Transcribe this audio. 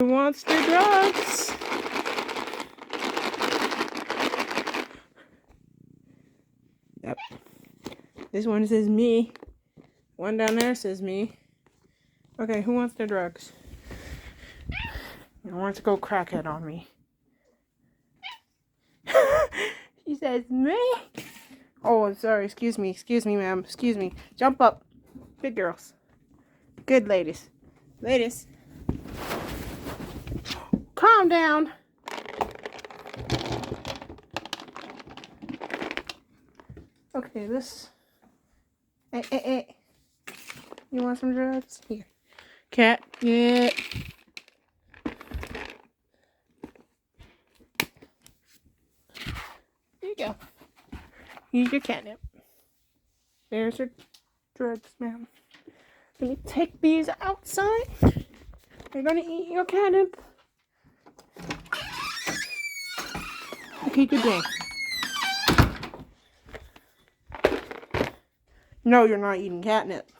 Who wants the drugs? Yep. This one says me. One down there says me. Okay, who wants the drugs? Who wants to go crackhead on me? She says me. Oh, I'm sorry. Excuse me, ma'am. Excuse me. Jump up. Good girls. Good ladies. Ladies. Calm down. Okay, this. Hey. You want some drugs? Here. Cat. Yeah. Here you go. Use your catnip. There's your drugs, ma'am. Let me take these outside. You're gonna eat your catnip. Okay, good day. No, you're not eating catnip.